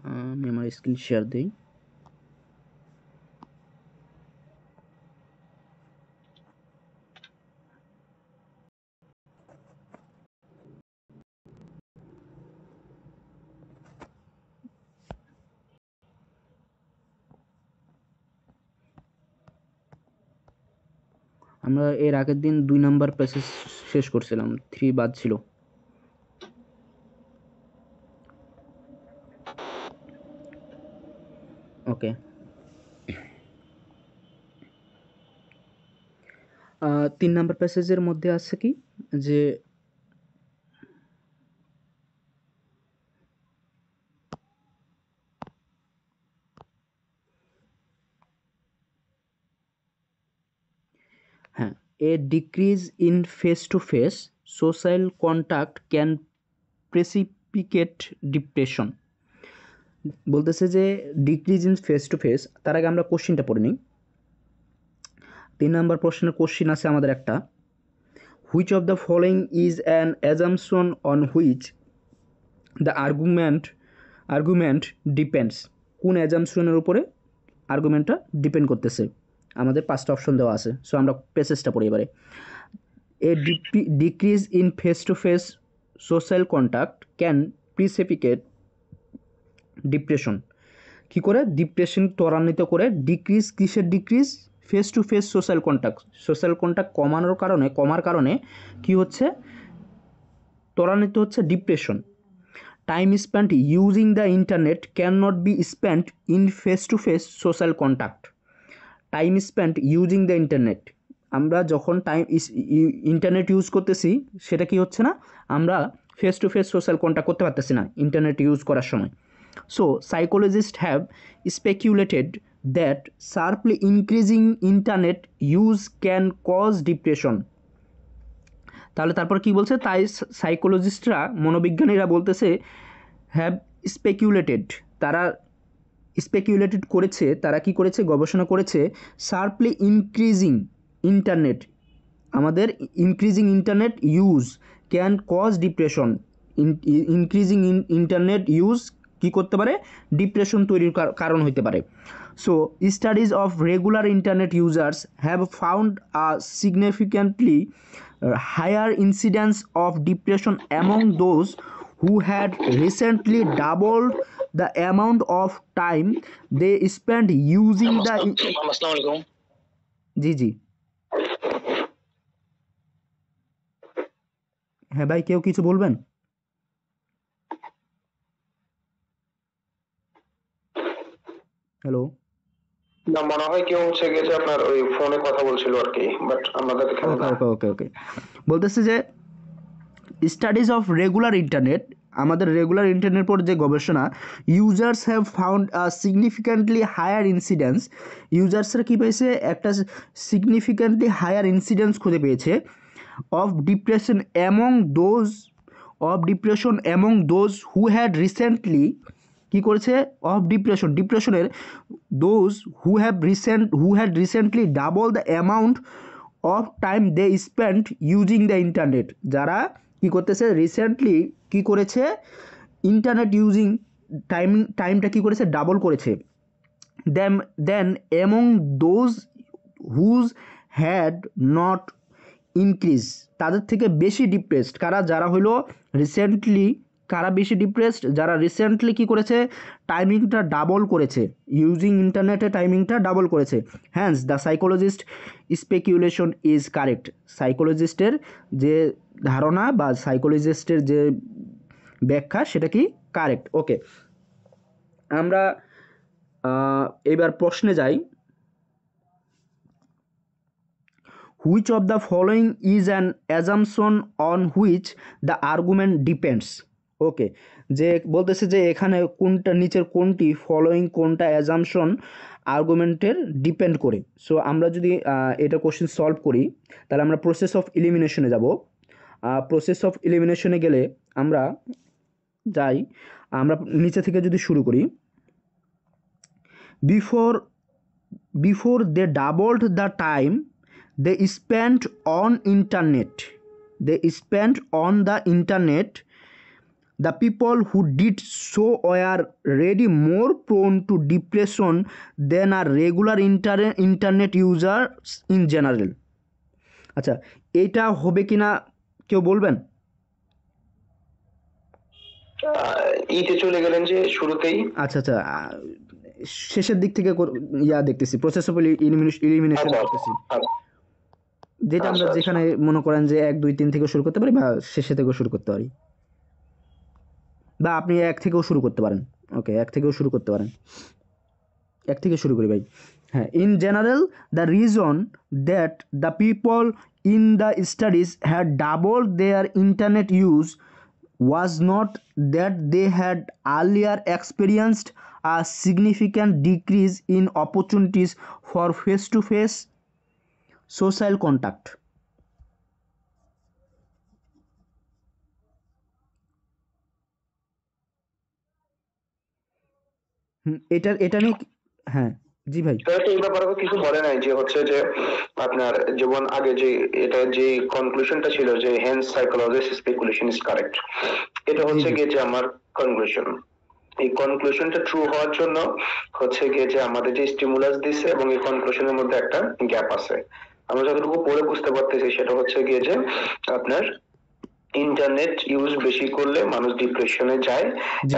আমি আমার screen share দিই। আমরা এর আগের দিন 2 নাম্বার প্যাসেজ শেষ করছিলাম, 3 বাদ ছিল। ওকে, 3 নাম্বার প্যাসেজের মধ্যে আছে কি যে হ্যাঁ, a decrease in face to face social contact can precipitate depression. বলতেছে যে decrease in face to face. তার আগে আমরা কোশ্চিনটা পড়ে নিই। 3 নাম্বার প্রশ্নের কোশ্চিন আছে আমাদের একটা, which of the following is an assumption on which the argument depends. কোন অ্যাজাম্পশনের উপরে আর্গুমেন্টটা ডিপেন্ড করতেছে? আমাদের 5টা অপশন দেওয়া আছে। সো আমরা প্যাসেজটা পড়ি এবারে। A decrease in face to face social contact can precipitate depression. কী করে ডিপ্রেশন ত্বরান্বিত করে? ডিক্রিজ, কিসের decrease? Face to face social contact কমার কারণে কি হচ্ছে? ত্বরান্বিত হচ্ছে depression. Time spent using the internet can not be spent in face to face social contact. Time spent using the internet, আমরা যখন ইন্টারনেট ইউজ করতেছি সেটা কি হচ্ছে না? আমরা face to face social contact করতে পারতেছি না ইন্টারনেট ইউজ করার সময়। So psychologist have speculated that sharply increasing internet use can cause depression. তাহলে তারপর কি বলছে? তাই সাইকোলজিস্টরা, মনোবিজ্ঞানীরা বলতেছে হ্যাভ স্পেকুলেটেড, তারা স্পেকুলেটেড করেছে, তারা কি করেছে? গবেষণা করেছে শার্পলি ইনক্রিজিং ইন্টারনেট, আমাদের increasing internet use can cause depression. Increasing internet use কি করতে পারে? ডিপ্রেশন তৈরির কারণ হতে পারে। So studies of regular internet users have found a significantly higher incidence of depression among those who had recently doubled the amount of time they spent using the জি জি হ্যাঁ ভাই, কেউ কিছু বলবেন? হ্যালো, না মনে হয় কেউ হচ্ছে গিয়ে যে আপনার ওই ফোনে কথা বলছিল আর কি, বাট আমাদের এখানে ওকে না। ওকে ওকে ওকে বলতেছে যে স্টাডিজ অফ রেগুলার ইন্টারনেট, আমাদের রেগুলার ইন্টারনেট পর যে গবেষণা, users have found a significantly higher incidence, ইউজার্সরা কী পেয়েছে? একটা সিগনিফিক্যান্টলি হায়ার ইনসিডেন্স খুঁজে পেয়েছে of depression among those who had recently, কী করেছে? অফ ডিপ্রেশনের those who had recently double the amount of time they spent using the internet, যারা কী করতেছে? রিসেন্টলি কী করেছে? ইন্টারনেট ইউজিং টাইমটা কী করেছে? ডাবল করেছে। Then among those whose had not increase, তাদের থেকে বেশি ডিপ্রেসড কারা? যারা হলো রিসেন্টলি, কারা বেশি ডিপ্রেসড? যারা রিসেন্টলি কী করেছে? টাইমিংটা ডাবল করেছে, ইউজিং ইন্টারনেটে টাইমিংটা ডাবল করেছে। Hence the psychologist speculation is correct, সাইকোলজিস্টের যে ধারণা বা সাইকোলজিস্টের যে ব্যাখ্যা সেটা কি কারেক্ট। ওকে, আমরা এবার প্রশ্নে যাই। Which of the following is an assumption on which the argument depends. Okay, যে বলতেছে যে এখানে কোনটা, নিচের কোনটি ফলোয়িং, কোনটা অ্যাজাম্পশন আর্গুমেন্টের ডিপেন্ড করে। সো আমরা যদি এটা কোশ্চেন সলভ করি তাহলে আমরা প্রসেস অফ এলিমিনেশনে যাব। প্রসেস অফ এলিমিনেশনে গেলে আমরা যাই, আমরা নিচে থেকে যদি শুরু করি, before they doubled the time they spent on the internet, the people who did so were really more prone to depression than are regular internet users in general. আচ্ছা, এটা হবে কিনা কেউ বলবেন? ইতে চলে গেলেন যে শুরুতেই। আচ্ছা আচ্ছা, শেষের দিক থেকে দেখতেছি, প্রসেস অফ ইলিমিনেশন করতেছি, যেটা আমরা যেখানে মনে করেন যে 1 2 3 থেকে শুরু করতে পারি বা শেষে থেকেও শুরু করতে পারি, বা আপনি 1 থেকেও শুরু করতে পারেন। ওকে, 1 থেকেও শুরু করতে পারেন, 1 থেকে শুরু করি ভাই। হ্যাঁ, in general the reason that the people in the studies had double their internet use was not that they had earlier experienced a significant decrease in opportunities for face-to-face social contact. এটা নিয়ে, হ্যাঁ জি ভাই। এই ব্যাপারে কিছু বলে নাই যে হচ্ছে যে আপনার যেমন আগে যে এটা যে কনক্লুশনটা ছিল যে হেন্স সাইকোলজিস স্পেকুলেশন ইজ কারেক্ট, এটা হচ্ছে গিয়ে যে আমার কনক্লুশন। এই কনক্লুশনটা ট্রু হওয়ার জন্য হচ্ছে গিয়ে যে আমাদের যে স্টিমুলাস দিচ্ছে এবং এই কনক্লুশনের মধ্যে একটা গ্যাপ আছে। আমরা যতটুকু পড়ে বুঝতে পারতেছি সেটা হচ্ছে গিয়ে যে আপনার ইন্টারনেট ইউজ বেশি করলে মানুষ ডিপ্রেশনে যায়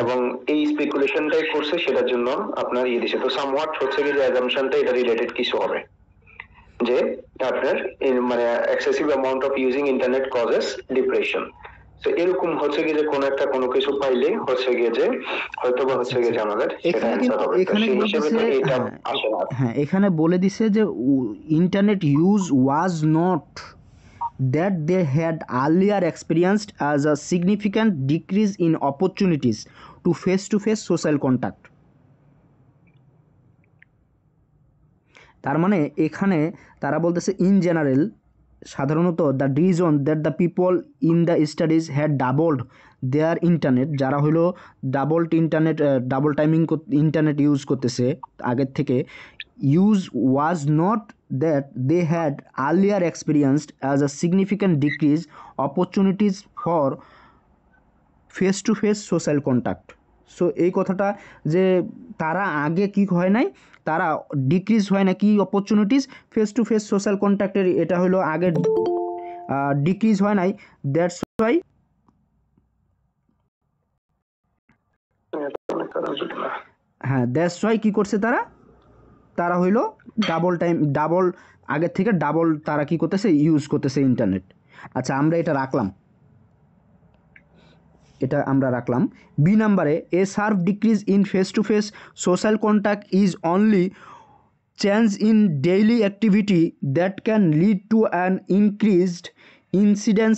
এবং এই স্পেকুলেশনটাই করছে, সেটার জন্য আপনার দিছে। তো সামহাট হচ্ছে কি যে অ্যাজাম্পশনটা এটা রিলেটেড কিছু হবে যে আপনার মানে excessive amount of using internet causes depression. তো এরকম হচ্ছে কি যে কোনো কিছু পাইলে হচ্ছে গিয়ে যে হয়তোবা হচ্ছে গিয়ে যে আমাদের সেটা অ্যানসার হবে। এখানে এটা আসে না। হ্যাঁ, এখানে বলে দিছে যে internet use was not that they had earlier experienced as a significant decrease in opportunities to face social contact. তার মানে এখানে তারা বলতেছে ইন জেনারেল, সাধারণত the reason that the people in the studies had doubled their internet, যারা হলো double timing internet use করতেছে আগের থেকে, use was not that they had earlier experienced as a significant decrease opportunities for face-to-face social contact. So এই কথাটা যে তারা আগে কি হয় নাই, তারা ডিক্রিজ হয় না কি opportunities face to face social কন্ট্যাক্টের, এটা হলো আগে ডিক্রিজ হয় নাই, দ্যাটস ওয়াই দ্যাটস ওয়াই কি করছে তারা হইলো ডাবল আগের থেকে ডাবল তারা কি করতেছে, ইউজ করতেছে ইন্টারনেট। আচ্ছা, আমরা এটা রাখলাম। বি নাম্বারে, a sharp decrease in face to face social contact is only change in daily activity that can lead to an increased incidence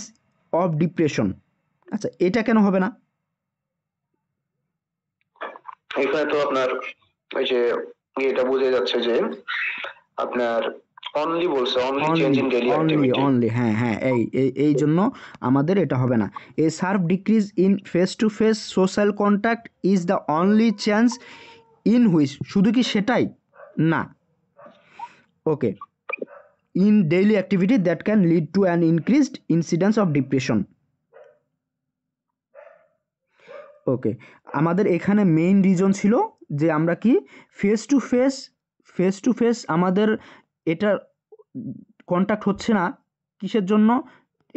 of depression. আচ্ছা, এটা কেন হবে না? এখানে তো আপনার ওই যে এটা বোঝা যাচ্ছে যে আপনার অনলি বলছে, only change in daily activity, only, হ্যাঁ এই জন্য আমাদের এটা হবে না। A sharp decrease in face to face social contact is the only change in which, শুধু কি সেটাই না, okay, in daily activity that can lead to an increased incidence of depression. Okay, আমাদের এখানে মেইন রিজন ছিল যে আমরা কি ফেস টু ফেস আমাদের এটা কন্ট্যাক্ট হচ্ছে না, কিসের জন্য,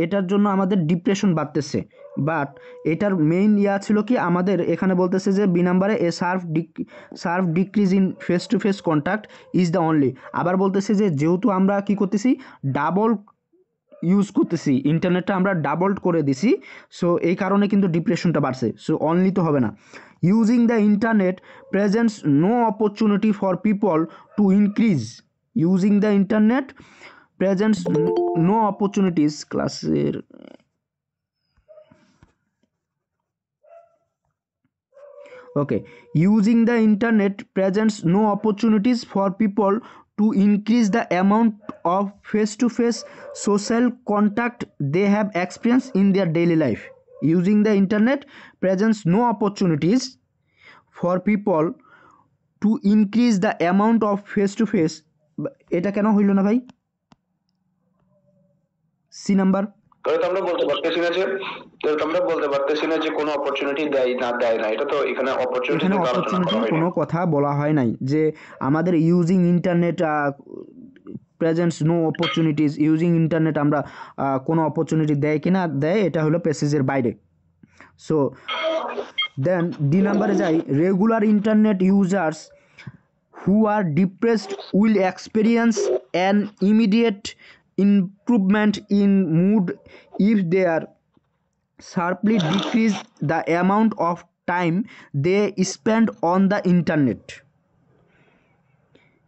এটার জন্য আমাদের ডিপ্রেশন বাড়তেছে। বাট এটার মেইন ছিল কি, আমাদের এখানে বলতেছে যে বি নাম্বারে, a sharp decrease in face to face contact is the only, আবার বলতেছে যে যেহেতু আমরা কি করতেছি, ডাবল ইউজ করতেছি ইন্টারনেটটা, আমরা ডাবল করে দিছি, সো এই কারণে কিন্তু ডিপ্রেশনটা বাড়ছে। সো অনলি তো হবে না। Using the internet presents no opportunity for people to increase, using the internet presents no opportunities, ক্লাসের okay, using the internet presents no opportunities for people to increase the amount of face-to-face social contact they have experienced in their daily life. Using the internet presents no opportunities for people to increase the amount of face-to-face, এটা কেন হইল না ভাই? C number, তাহলে তো আমরা বলতে পারতেছি না যে কোনো অপরচুনিটি দেয় না, এটা তো এখানে অপরচুনিটি এখানে নিয়ে আলোচনা করা অপরচুনিটির হয়নি। কোনো কথা বলা হয় নাই যে আমাদের using internet presents no opportunities, using internet আমরা কোনো অপরচুনিটি দেয় কি না দেয়, এটা হলো প্যাসেজের বাইরে। সো দেন ডি নাম্বারে যাই, regular internet users who are depressed will experience an immediate improvement in mood if they are sharply decrease the amount of time they spend on the internet.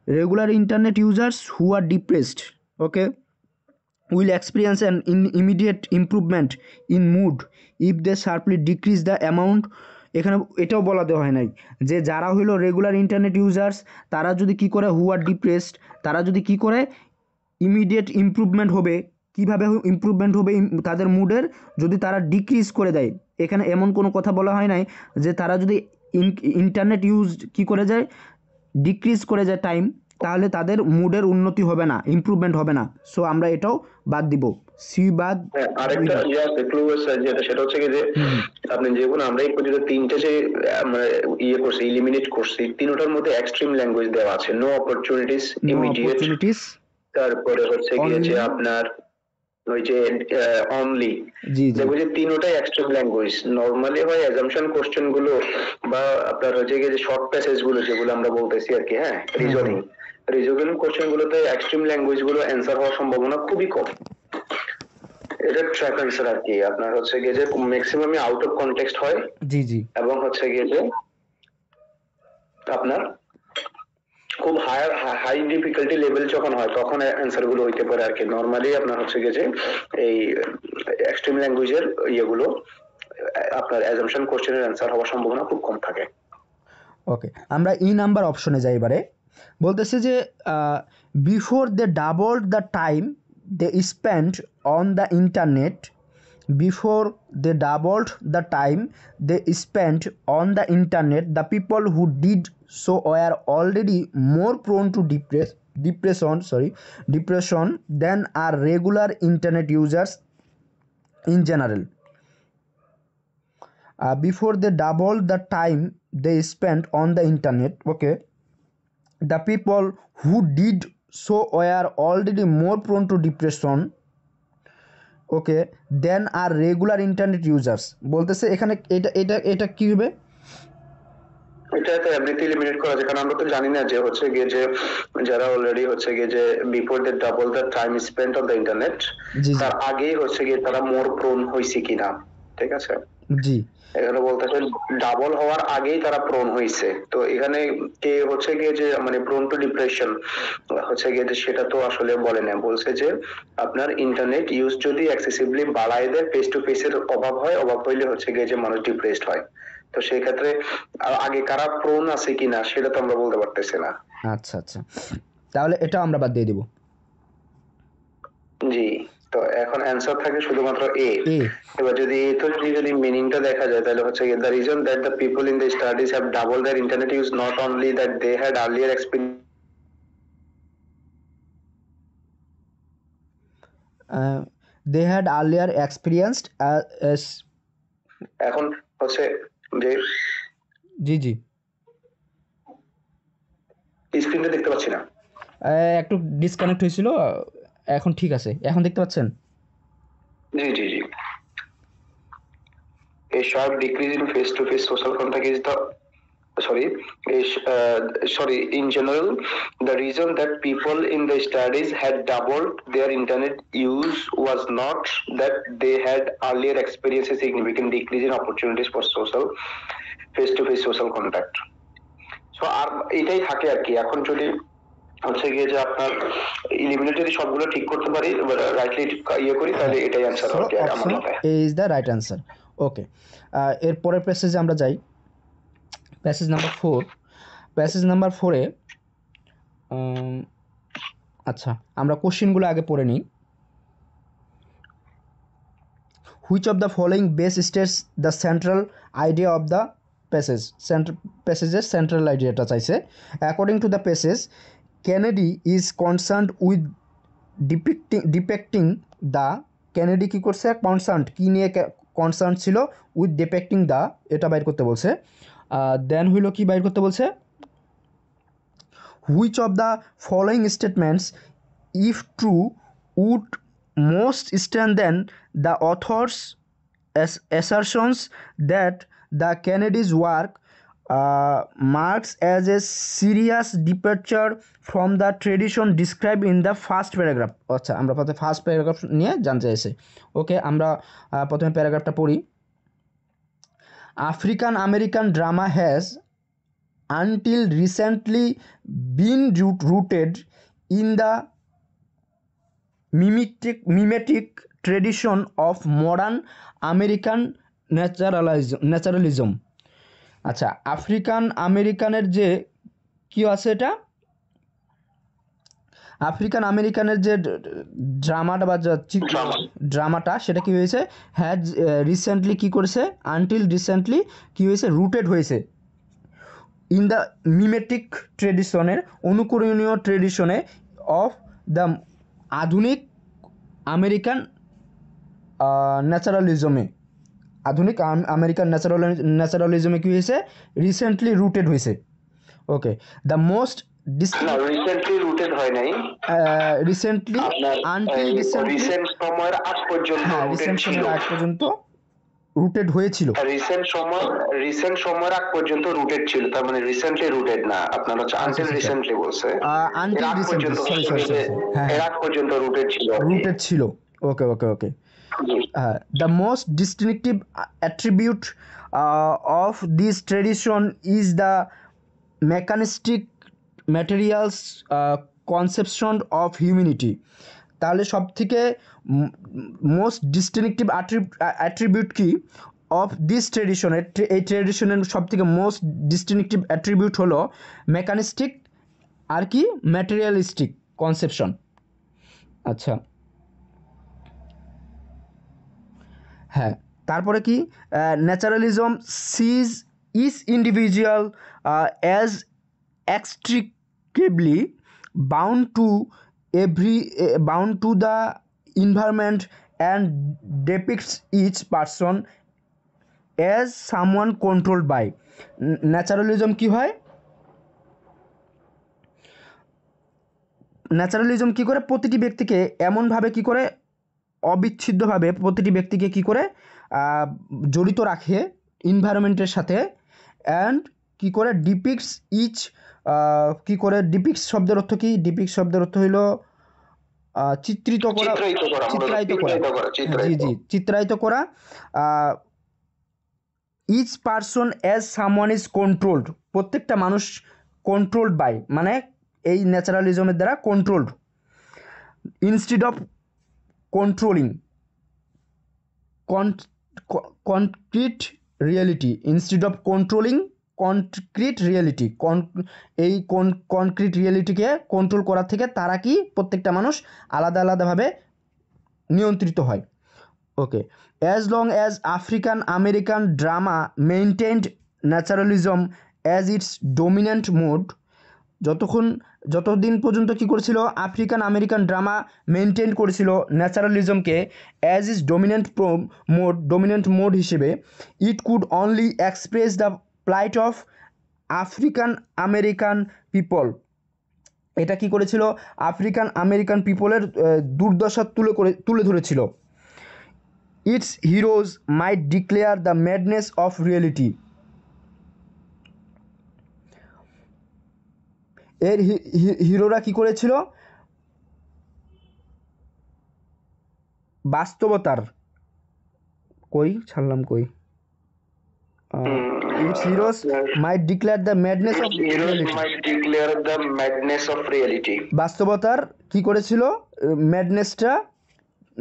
Regular internet users who are depressed, okay, will experience an immediate improvement in mood if they sharply decrease the amount। এখানে এটাও বলা দেওয়া হয় নাই যে যারা হইলো regular internet users তারা যদি কি করে, হু আর ডিপ্রেসড, তারা যদি কি করে ইমিডিয়েট ইমপ্রুভমেন্ট হবে, কিভাবে ইমপ্রুভমেন্ট হবে তাদের মুডের, যদি তারা ডিক্রিজ করে দেয়। এখানে এমন কোনো কথা বলা হয় নাই যে তারা যদি ইন্টারনেট ইউজ কি করে যায়, ডিক্রিজ করে যায় টাইম, তাহলে তাদের মুডের উন্নতি হবে না, ইমপ্রুভমেন্ট হবে না। সো আমরা এটাও বাদ দিব, সি বাদ। আরেকটা ক্লু আছে যেটা, সেটা হচ্ছে কি যে আপনি যেগুলো আমরা এই পর্যন্ত তিনটে যে আমরা করছি, ইলিমিনেট করছি, তিনটার মধ্যে এক্সট্রিম ল্যাঙ্গুয়েজ দেওয়া আছে, নো অপরচুনিটিস, ইমিডিয়েট, তারপরে হচ্ছে কি যে আপনার ওই যে অনলি, দেখো যে তিনটাই এক্সট্রিম ল্যাঙ্গুয়েজ। নরমালি হয় অ্যাজাম্পশন কোশ্চেন গুলো বা আপনার হচ্ছে কি যে শর্ট প্যাসেজ গুলো যেগুলো আমরা বলতেছি আর কি, হ্যাঁ, রিজনিং কোশ্চেন গুলোতে এক্সট্রিম ল্যাঙ্গুয়েজ গুলো অ্যান্সার হওয়ার সম্ভাবনা খুবই কম। এটা ট্র্যাক অ্যান্সার আর কি, আপনার হচ্ছে গিয়ে যে ম্যাক্সিমামই আউট অফ কনটেক্সট হয়, এবং হচ্ছে গিয়ে যে আপনার খুব হাই ডিফিকাল্টি লেভেল যখন হয় তখন অ্যান্সার গুলো হইতে পারে আর কি। নরমালি আপনার হচ্ছে গিয়ে যে এই এক্সট্রিম ল্যাঙ্গুয়েজের ইয়েগুলো আপনার অ্যাজাম্পশন কোশ্চেনের অ্যান্সার হওয়ার সম্ভাবনা খুব কম থাকে। ওকে, আমরা ই নাম্বার অপশনে যাই। এবারে বলতেছে যে before they doubled the time they spend on the internet, before they doubled the time they spent on the internet, the people who did so were already more prone to depression than are regular internet users in general. Before they doubled the time they spent on the internet, okay, the people who did so were already more prone to depression, okay, then আর regular internet users. বলতেছে এখানে এটা কি হবে, এটা তো এমনিতেই limit করা আছে, কারণ আমরা তো জানি না যে হচ্ছে গিয়ে যে যারা অলরেডি হচ্ছে গিয়ে যে before they double the time spent on the internet, তার আগেই হচ্ছে গিয়ে তারা মোর প্রোন হইছে কিনা, ঠিক আছে? জি, এখানে বলতেছে ডাবল হওয়ার আগেই তারা প্রোন হইছে। তো এখানে কে হচ্ছে গিয়ে যে মানে প্রোন টু ডিপ্রেশন হচ্ছে গিয়ে যে সেটা তো আসলে বলে না, বলছে যে আপনার ইন্টারনেট ইউজ যদি এক্সেসিভলি বাড়ায় দেয়, ফেস টু ফেসের অভাব হইলে হচ্ছে গিয়ে যে মানুষ ডিপ্রেসড হয়। তো সেই ক্ষেত্রে আগে কারা প্রোন আছে কিনা সেটা তো আমরা বলতে পারতেছি না। আচ্ছা আচ্ছা, তাহলে এটা আমরা বাদ দিয়ে দিব। জি, তো এখন অ্যানসার থাকে শুধুমাত্র এ। এবার যদি যদি মিনিংটা দেখা যায় তাহলে হচ্ছে the reason that the people in the studies have double their internet use not only that they had earlier experience, they had earlier experienced as, এখন হচ্ছে যে জি জি স্ক্রিনটা দেখতে পাচ্ছি না, একটু ডিসকানেক্ট হয়েছিল, এখন ঠিক আছে, এখন দেখতে পাচ্ছেন? জি জি জি। A sharp decrease in face-to-face social contact is the in general, the reason that people in the studies had doubled their internet use was not that they had earlier experienced a significant decrease in opportunities for face-to-face social contact. So আর এটাই থাকে আর কি। এখন যদি হচ্ছে গিয়ে যে আপনার eliminate যদি সবগুলো ঠিক করতে পারি, রাইটলি ইয়ে করি, তাহলে এটাই অ্যানসার হবে আমার মতে। A is the right answer. Okay, এর পরের প্যাসেজে আমরা যাই, প্যাসেজ নাম্বার 4। প্যাসেজ নাম্বার 4-এ আচ্ছা আমরা কোশ্চেনগুলো আগে পড়ে নিই। Which of the following best states the central idea of the passage, প্যাসেজের সেন্ট্রাল আইডিয়াটা চাইছে। According to the passage, Kennedy is concerned with depicting the Kennedy কী করছে, কনসার্ন কী নিয়ে কনসার্ন ছিল, উইথ ডিপেক্টিং দ্য, এটা বাইর করতে বলছে। দেন হইল কি বাইর করতে বলছে, which of the following statements if true would most strengthen the author's assertions that the Kennedy's work marks as a serious departure from the tradition described in the first paragraph। আচ্ছা, আমরা প্রথমে ফার্স্ট প্যারাগ্রাফ নিয়ে জানতে চাইছি। ওকে, আমরা প্রথমে প্যারাগ্রাফটা পড়ি। African American drama has until recently been rooted in the mimetic tradition of modern American naturalism. আচ্ছা, আফ্রিকান আমেরিকানের যে কি আছে, এটা আফ্রিকান আমেরিকানের যে ড্রামাটা বা ড্রামাটা সেটা কি হয়েছে, হ্যাজ রিসেন্টলি কি করেছে, আনটিল রিসেন্টলি কি হয়েছে, রুটেড হয়েছে in the mimetic ট্রেডিশনের, অনুকরণীয় ট্রেডিশনে of the আধুনিক আমেরিকান ন্যাচারালিজমে, আধুনিক আমেরিকান ন্যাচারালিজমে কী হয়েছে, রিসেন্টলি রুটেড হয়েছে। ওকে, দ্য মোস্ট রিসেন্টলি রুটেড হয় নাই, রিসেন্টলি আনটিল রিসেন্ট সময়ের আগ পর্যন্ত, হ্যাঁ রিসেন্ট সময়ের আগ পর্যন্ত রুটেড হয়েছিল, রিসেন্ট সময়ের আগ পর্যন্ত রুটেড ছিল, তার মানে রিসেন্টলি রুটেড না, আপনার হচ্ছে আনটিল রিসেন্টলি বলছে, আনটিল রিসেন্টলি, সরি এর আগ পর্যন্ত রুটেড ছিল। ওকে ওকে ওকে। The most distinctive attribute of this tradition is the mechanistic materials conception of humanity। তাহলে সব থেকে মোস্ট ডিস্টিংটিভ অ্যাট্রিবিউট কি অফ দিস ট্রেডিশনের, এই ট্রেডিশনের সব থেকে মোস্ট ডিস্টিংটিভ অ্যাট্রিবিউট হলো মেকানিস্টিক আর কি ম্যাটেরিয়ালিস্টিক কনসেপশন। আচ্ছা, হ্যাঁ, তারপরে কি, naturalism sees each individual as extricably bound to the environment and depicts each person as someone controlled by। Naturalism কি হয়, ন্যাচারালিজম কি করে, প্রতিটি ব্যক্তিকে এমনভাবে কি করে, অবিচ্ছেদ্যভাবে প্রতিটি ব্যক্তিকে কি করে জড়িত রাখে এনভায়রনমেন্টের সাথে, অ্যান্ড কি করে ডিপিক্টস ইচ, কি করে ডিপিক্টস শব্দের অর্থ কি, ডিপিক্টস শব্দের অর্থ হইল চিত্রিত করা, চিত্রায়িত করা each person as someone is controlled, প্রত্যেকটা মানুষ কন্ট্রোলড বাই, মানে এই ন্যাচারালিজমের দ্বারা controlled, instead of controlling concrete reality, instead of controlling concrete reality, এই কনক্রিট রিয়েলিটিকে কন্ট্রোল করার থেকে তারা কি প্রত্যেকটা মানুষ আলাদা আলাদাভাবে নিয়ন্ত্রিত হয়। Okay, as long as African American drama maintained naturalism as its dominant mode, যতদিন পর্যন্ত কী করেছিল, আফ্রিকান আমেরিকান ড্রামা মেনটেন করেছিল ন্যাচারালিজমকে অ্যাজ ইজ ডোমিনেন্ট মোড হিসেবে, it could only express the plight of African American people, এটা কি করেছিল, আফ্রিকান আমেরিকান পিপলের দুর্দশা তুলে ধরেছিল। Its heroes might declare the madness of reality, এর হিরোরা কি করেছিল, বাস্তবতার its heroes might declare the madness of reality, বাস্তবতার কি করেছিল,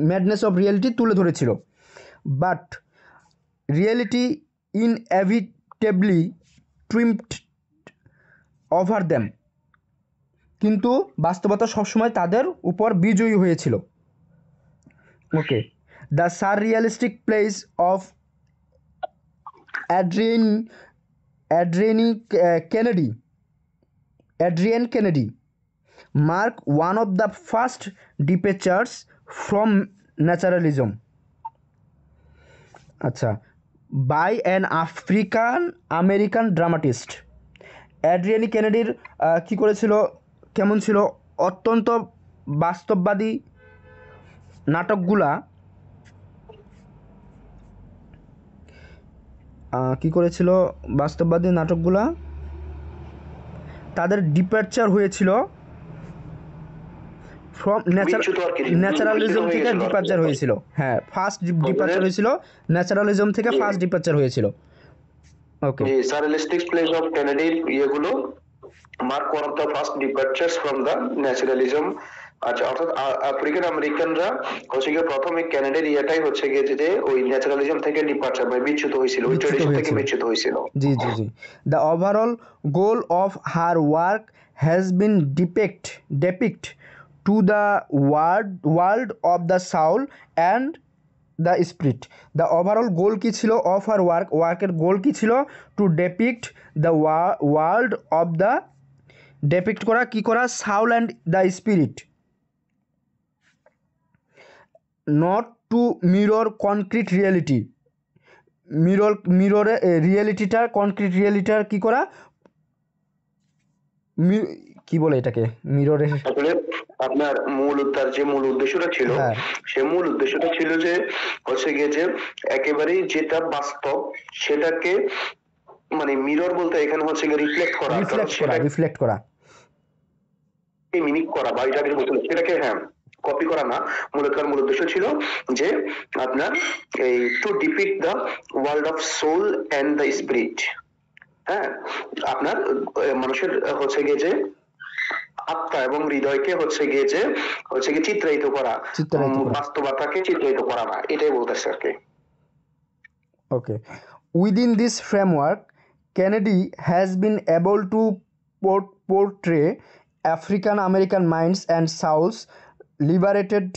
ম্যাডনেস অফ রিয়েলিটি তুলে ধরেছিল। But reality inevitably trumped over them, কিন্তু বাস্তবতা সবসময় তাদের উপর বিজয়ী হয়েছিল। Okay, the surrealistic plays of Adrienne Kennedy mark one of the first departures from naturalism. আচ্ছা, by an African American dramatist. Adrienne কেনেডির কী করেছিল, কেমন ছিল, অত্যন্ত বাস্তববাদী নাটকগুলা কী করেছিল, বাস্তববাদী নাটকগুলা তাদের ডিপারচার হয়েছিল ফ্রম ন্যাচারালিজম থেকে ডিপারচার হয়েছিল। হ্যাঁ, ফার্স্ট ডিপারচার হয়েছিল ন্যাচারালিজম থেকে, ফার্স্ট ডিপারচার হয়েছিল। ওকে, জি, সাররিলিস্টিক প্লেস অফ কেনেডির ইয়েগুলো mark one of the first departures from the naturalism. আচ্ছা, অর্থাৎ আফ্রিকান আমেরিকানরা হচ্ছে গিয়ে প্রথমে ক্যানাডার ইয়েটাই হচ্ছে গিয়ে যে ওই ন্যাচারালিজম থেকে ডিপারচার মানে বিচ্যুত হয়েছিল, ওই ট্রেডিশন থেকে বিচ্যুত হয়েছিল। জি জি জি। The overall goal of her work has been depict to the world of the soul and the spirit. The overall goal কী ছিল অফ হার ওয়ার্কের গোল কী ছিল, to depict the world of the, depict করা, কী করা, soul and the spirit, not to mirror concrete reality, মিররে রিয়েলিটিটার, কনক্রিট রিয়েলিটিটার কী করা, কি বলে এটাকে, মিররের আসলে আপনার তার যে মূল উদ্দেশ্যটা ছিল, সে মূল উদ্দেশ্যটা ছিল যে হচ্ছে গিয়ে যে একেবারেই যেটা বাস্তব সেটাকে মানে মিরর বলতে এখানে হচ্ছে গিয়ে রিফ্লেক্ট করা মিমিক করা বা এটাকে সেটাকে হ্যাঁ কপি করা না, মূলত মূল উদ্দেশ্য ছিল যে আপনার এই to depict the world of soul and the spirit. হ্যাঁ, আপনার মানুষের হচ্ছে গিয়ে যে আত্মা এবং হৃদয়কে হচ্ছে গিয়ে চিত্রায়িত করা, বাস্তবতাকে চিত্রায়িত করা না, এটাই বলতেছে আর কি। Okay, within this framework Kennedy has been able to portray African American minds and souls liberated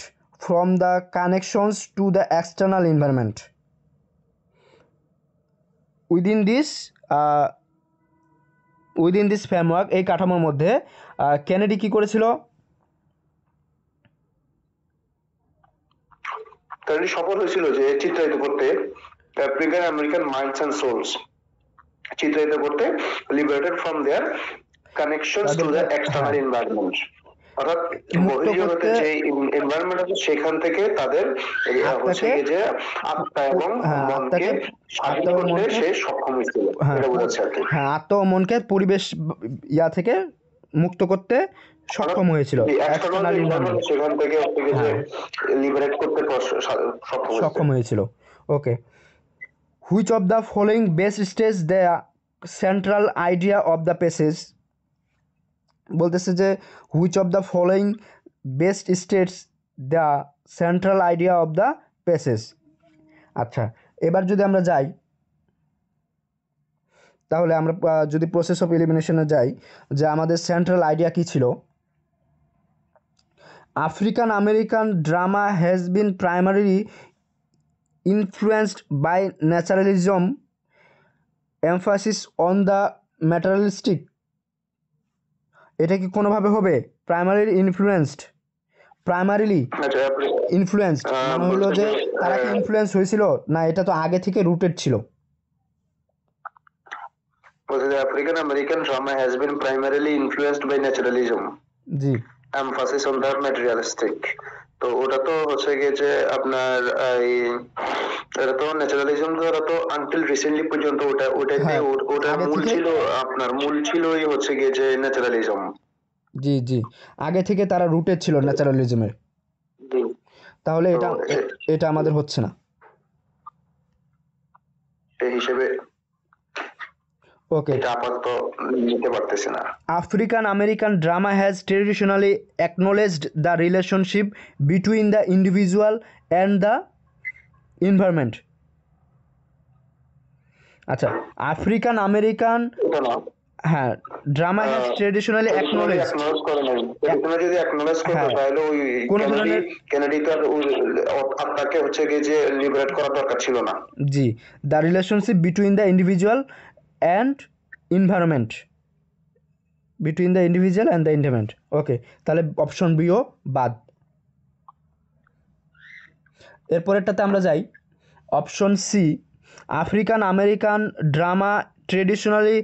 from the connections to the external environment. Within this framework, এই কাঠামোর মধ্যে কেনেডি কি করেছিল, কেনেডি সফল হয়েছিল যে চিত্রায়িত করতে African American minds and souls, চিত্রায়িত করতে liberated from their connections to the external environment, অর্থাৎ বহির্জগতে যে এনভায়রনমেন্ট আছে সেখান থেকে তাদের হচ্ছে যে আত্মা এবং মনকে স্বাধীন করতে সে সক্ষম হয়েছিল, এটা বোঝাচ্ছে আর কি। হ্যাঁ, আত্মা ও মনকে পরিবেশ ইয়া থেকে মুক্ত করতে সক্ষম হয়েছিল, সেখান থেকে লিবারেট করতে সক্ষম হয়েছিল। Okay, which of the following best states the central idea of the passage, বলতেছে যে which of the following best states the central idea of the passage. আচ্ছা, এবার যদি আমরা যাই তাহলে আমরা যদি প্রসেস অফ এলিমিনেশনে যাই, যে আমাদের সেন্ট্রাল আইডিয়া কী ছিল, African American drama has been primarily influenced by naturalism, emphasis on the materialistic. এটা কি কোনোভাবে হবে প্রাইমারিলি ইনফ্লুয়েন্সড, মানে হলো যে তারা কি ইনফ্লুয়েন্স হয়েছিল না, এটা তো আগে থেকে রুটেড ছিল। African American drama has been primarily influenced by naturalism. G, emphasis on the materialistic. তো ওটা তো হচ্ছে গিয়ে যে আপনার এই এটা তো ন্যাচারালিজম দ্বারা তো আনটিল রিসেন্টলি পর্যন্ত ওটা মূল ছিল হচ্ছে গিয়ে যে ন্যাচারালিজম। জি জি, আগে থেকে তারা রুটেড ছিল ন্যাচারালিজমের, তাহলে এটা আমাদের হচ্ছে না এই হিসেবে। Okay. এটা আপাতত নিতে পারতেছি না। African American drama has traditionally acknowledged the relationship between the individual and the environment. আচ্ছা, আফ্রিকান আমেরিকান হ্যাঁ ড্রামা হ্যাজ ট্রেডিশনালি অ্যাকনলেজ করে নাই, এটা যদি অ্যাকনলেজ করতে তাহলে ওই কেনেডি তার আত্মাকে হচ্ছে গিয়ে যে লিবারেট করা দরকার ছিল না। জি, the relationship between the individual and environment, between the individual and the environment. Okay, তাহলে অপশন বিও বাদ। এরপরেরটাতে আমরা যাই option C, African American drama traditionally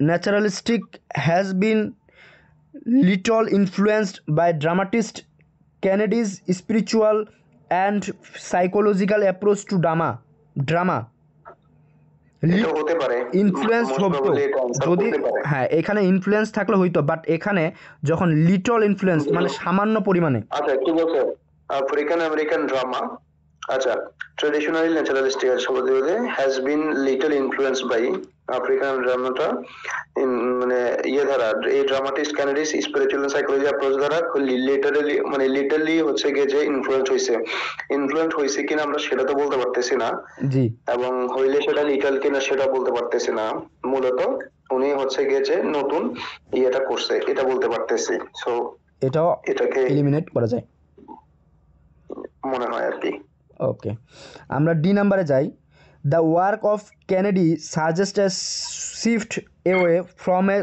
naturalistic has been little influenced by dramatist Kennedy's spiritual and psychological approach to drama এটা হতে পারে, influence most হতো probably এটা answer যদি, হতে পারে। হ্যাঁ এখানে ইনফ্লুয়েন্স থাকলে হইতো, বাট এখানে যখন লিটল ইনফ্লুয়েন্স মানে সামান্য পরিমাণে, আচ্ছা ঠিক আছে, আফ্রিকান আমেরিকান ড্রামা, আচ্ছা ট্রেডিশনালি ন্যাচারালিস্টিক শব্দ has been little influence by African ড্রামাটা মানে ইয়ে দ্বারা এই dramatist Kennedy's spiritual psychology approach দ্বারা লিটারালি মানে লিটারলি হচ্ছে গিয়ে যে ইনফ্লুয়েন্স হয়েছে কিনা আমরা সেটা তো বলতে পারতেছি না, জি, এবং হইলে সেটা লিটাল কিনা সেটা বলতে পারতেছি না। মূলত উনি হচ্ছে গিয়ে যে নতুন ইয়েটা করছে এটা বলতে পারতেছি, সো এটাও এটাকে এলিমিনেট করা যায়। মনে হয় আর কি। ওকে, আমরা ডি নাম্বারে যাই। The work of Kennedy suggest A shift away from a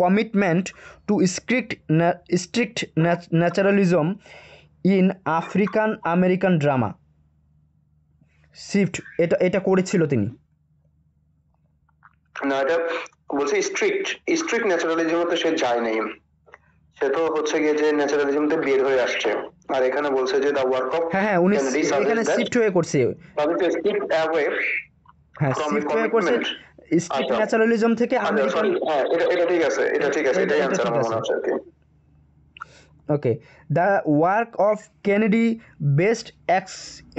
commitment to strict naturalism in African American drama. Shift এটা করেছিল তিনি। না, এটা বলছে স্ট্রিক্ট ন্যাচারালিজমে তো সে যায় নাই, সে তো হচ্ছে গিয়ে যে ন্যাচারালিজম তে বের হয়ে আসছে। আর এখানে বলছে যে দ্য ওয়ার্ক অফ হ্যাঁ উনি কেনেডি এখানে শিফট হয়ে করছে, স্ট্রিক্ট অ্যাওয়ে হ্যাঁ ফ্রম এ শিফট হয়ে করছে কমিটমেন্ট। স্ট্রিক্ট ন্যাচারালিজম থেকে আমেরিকান। এটা ঠিক আছে, এটাই এটা অ্যানসার ঠিক আমার আছে। মনে হচ্ছে আর কি। Okay, the work of Kennedy best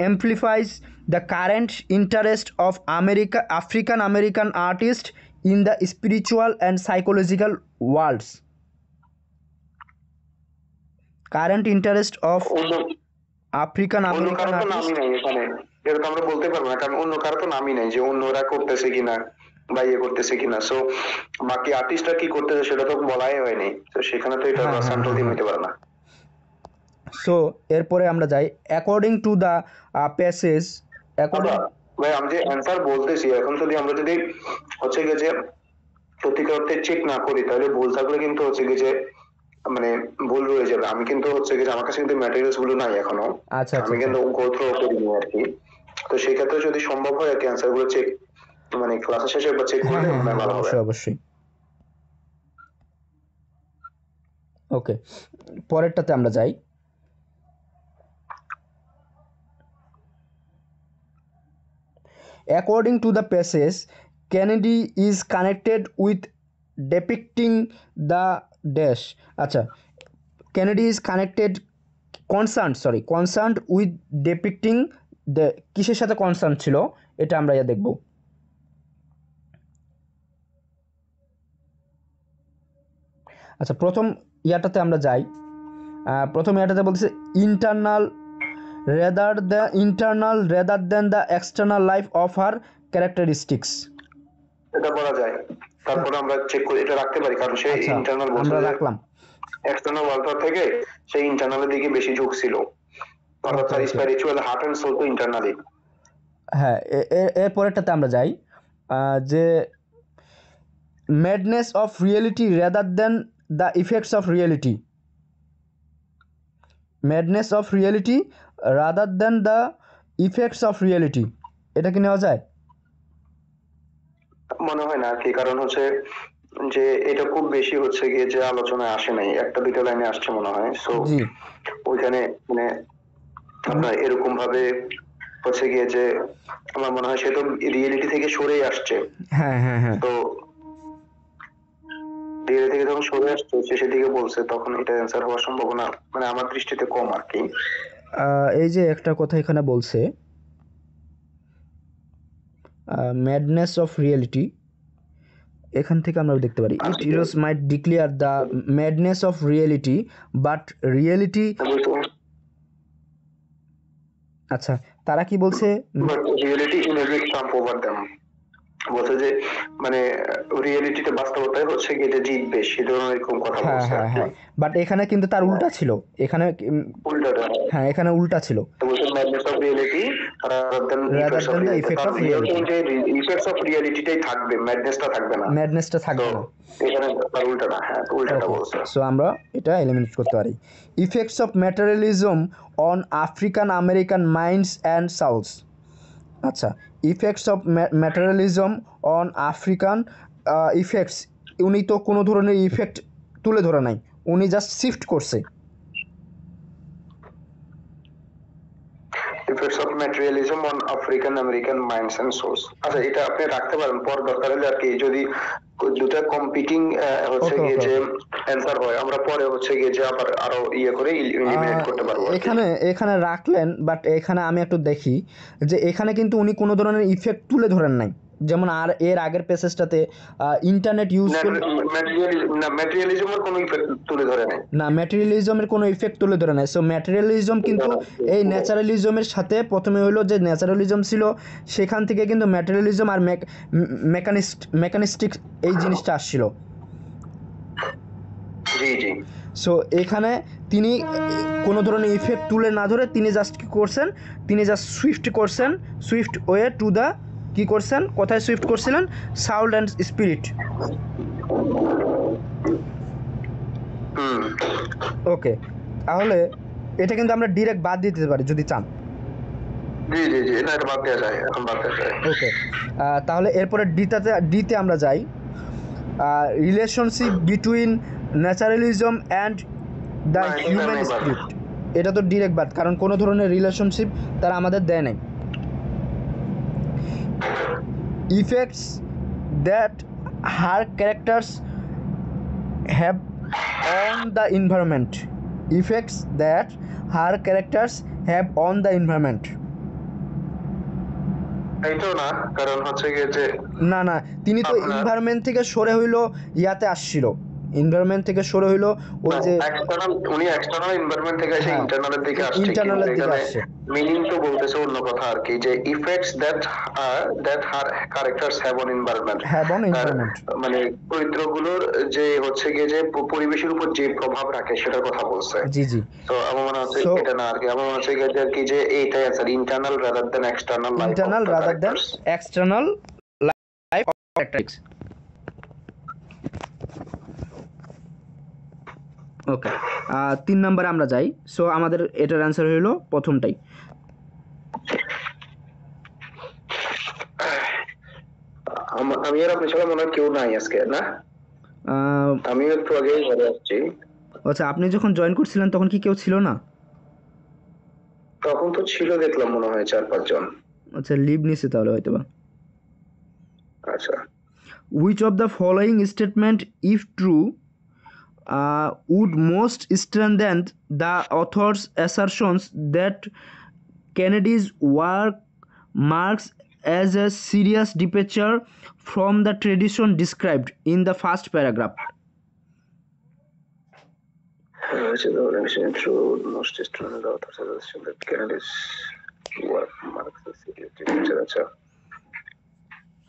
amplifies the current interest of African American artists in the spiritual and psychological worlds. Current interest of African অন্য American কারো তো artists. নামই নাই এখানে, এটা তো আমরা বলতে পারবো না, কারণ অন্য কারো তো নামই নাই যে অন্যরা করতেছে কিনা বা ইয়ে করতেছে কিনা। সো বাকি আর্টিস্টরা কি করতেছে সেটা তো বলাই হয়নি, তো সেখানে তো এটা সেন্ট্রাল থিম হতে পারে না। সো এরপরে আমরা যাই অ্যাকর্ডিং টু দ্য প্যাসেজ। ভাই আমি যে অ্যান্সার বলতেছি এখন, যদি হচ্ছে গিয়ে যে সত্যিকার অর্থে চেক না করি তাহলে ভুল থাকলে কিন্তু হচ্ছে গিয়ে যে মানে ভুল রয়ে যাবে। আমি কিন্তু হচ্ছে গিয়ে আমার কাছে কিন্তু ম্যাটেরিয়ালস গুলো নাই এখনো, আচ্ছা আমি কিন্তু গো থ্রু করিনি আর কি। তো সেই ক্ষেত্রে যদি সম্ভব হয় আর কি অ্যান্সার গুলো চেক মানে ক্লাসের শেষে একবার চেক করলে মনে হয় ভালো হবে। অবশ্যই। ওকে, পরেরটাতে আমরা যাই। According to the passage, Kennedy is connected with depicting the dash. আচ্ছা, Kennedy is concerned with depicting the, কিসের সাথে কনসার্ন ছিল এটা আমরা দেখব। আচ্ছা, প্রথম ইয়াটাতে আমরা যাই। প্রথম ইয়াটাতে বলতেছে internal rather than the external life of her characteristics. এটা বলা যায়, তারপরে আমরা চেক করে এটা রাখতে পারি, কারণ সে ইন্টারনাল বলছে, আমরা রাখলাম এক্সটার্নাল ওয়ার্ল্ড থেকে সে ইন্টারনালের দিকে বেশি ঝোঁক ছিল, অর্থাৎ তার স্পিরিচুয়াল হার্ট এন্ড সোল তো ইন্টারনালি। হ্যাঁ, এর পরেরটাতে আমরা যাই যে madness of reality rather than the effects of reality. Madness of reality rather than the effects of reality. এটা কি নেওয়া যায়? মনে হয় না আর কি, কারণ হচ্ছে যে এটা খুব বেশি হচ্ছে গিয়ে যে আলোচনায় আসে নাই, একটা দুইটা লাইনে আসছে মনে হয়। সো ওইখানে মানে আপনার এরকম ভাবে হচ্ছে গিয়ে যে আমার মনে হয় সে তো রিয়েলিটি থেকে সরেই আসছে। হ্যাঁ তো রিয়েলিটি থেকে যখন সরে আসছে শেষের দিকে বলছে, তখন এটা অ্যান্সার হওয়ার সম্ভাবনা মানে আমার দৃষ্টিতে কম আর কি। এই যে একটা কথা এখানে বলছে ম্যাডনেস অফ রিয়েলিটি, এখান থেকে আমরা দেখতে পারি it heroes might declare the madness of reality but reality. আচ্ছা, তারা কি বলছে? Reality inherit trump over them, বলছে যে মানে রিয়েলিটিতে বাস্তবতায় হচ্ছে কি এটা জিতবে, সে ধরনের এরকম কথা বলছে। হ্যাঁ, বাট এখানে কিন্তু তার উল্টা ছিল, এখানে উল্টাটা, হ্যাঁ এখানে উল্টা ছিল। তো বলছে madness of reality rather than rather than the effect of reality effects of রিয়েলিটিটাই থাকবে, ম্যাডনেসটা থাকবে না, ম্যাডনেসটা থাকবে না। এখানে তার উল্টাটা, হ্যাঁ উল্টাটা ওকে, বলছে। সো আমরা এটা এলিমিনেট করতে পারি। Effects of materialism on African American minds and souls. আচ্ছা, effects of materialism on African effects, উনি তো কোনো ধরনের ইফেক্ট তুলে ধরে নাই, উনি জাস্ট শিফট করছে। Effects of materialism on African American minds and souls. আচ্ছা, এটা আপনি রাখতে পারেন পর দরকার হলে আর কি, যদি দুটো কম্পিটিং হচ্ছে গিয়ে যে অ্যানসার হয়, আমরা পরে হচ্ছে গিয়ে যে আবার আরো ইয়ে করে এলিমিনেট করতে পারবো। এখানে রাখলেন, বাট এখানে আমি একটু দেখি যে এখানে কিন্তু উনি কোনো ধরনের ইফেক্ট তুলে ধরেন নাই, যেমন আর এর আগের পেসেজটাতে ইন্টারনেট ইউজ করে ম্যাটেরিয়ালিজমের কোনো ইফেক্ট তুলে ধরে নাই, না ম্যাটেরিয়ালিজমের কোনো ইফেক্ট তুলে ধরে নাই। সো ম্যাটেরিয়ালিজম কিন্তু এই ন্যাচারালিজমের সাথে প্রথমে হলো যে ন্যাচারালিজম ছিল, সেখান থেকে কিন্তু ম্যাটেরিয়ালিজম আর মেকানিস্টিক এই জিনিসটা আসছিল। জি জি। সো এখানে তিনি কোনো ধরনের ইফেক্ট তুলে না ধরে তিনি জাস্ট কী করছেন, তিনি জাস্ট সুইফট করছেন, সুইফট ওয়ে টু দ্য কী করছেন, কোথায় সুইফট করছিলেন, সাউন্ড অ্যান্ড স্পিরিট। ওকে, তাহলে এটা কিন্তু আমরা ডিরেক্ট বাদ দিতে পারি যদি চান। জি জি জি, এটা বাদ দেওয়া যায়, এখন বাদ দেওয়া যায়। ওকে, তাহলে এরপরে ডিতে আমরা যাই। Relationship between naturalism and the human spirit, এটা তো ডিরেক্ট বাদ, কারণ কোনো ধরনের রিলেশনশিপ তারা আমাদের দেয় নাই। Effects that her characters have on the environment, effects that her characters have on the environment. এইটাও না, কারণ হচ্ছে গিয়ে যে না তিনি তো এনভায়রনমেন্ট থেকে সরে হইলো ইয়াতে আসছিল, এনভায়রনমেন্ট থেকে সরে হইলো ওই যে এক্সটার্নাল, উনি এক্সটার্নাল এনভায়রনমেন্ট থেকে এসে ইন্টারনালের দিকে আসছে, ইন্টারনালের দিকে আসছে। মিনিং তো বলতেছে অন্য কথা আর কি, যে effects that her characters have on environment, মানে চরিত্রগুলোর যে হচ্ছে গিয়ে যে পরিবেশের উপর যে প্রভাব রাখে সেটার কথা বলছে। জি জি। তো আমার মনে হচ্ছে এটা না আর কি, আমার মনে হচ্ছে আর কি যে এইটাই আছে, internal rather than external life, internal rather than external life of characteristics. Okay, 3 নম্বরে আমরা যাই। সো আমাদের এটার অ্যান্সার হলো প্রথমটাই। আমি আর আপনি ছাড়া মনে হয় কেউ নাই আজকে, না? আমি একটু আগেই ঘরে আসছি। আচ্ছা, আপনি যখন জয়েন করছিলেন তখন কি কেউ ছিল না? তখন তো ছিল, দেখলাম মনে হয় 4-5 জন। আচ্ছা, লিভ নিছে তাহলে হয়তোবা। আচ্ছা, which of the following statement if true would most strengthen the author's assertions that Kennedy's work marks as a serious departure from the tradition described in the first paragraph? most strengthen the author's assertion that Kennedy's work marks a serious departure.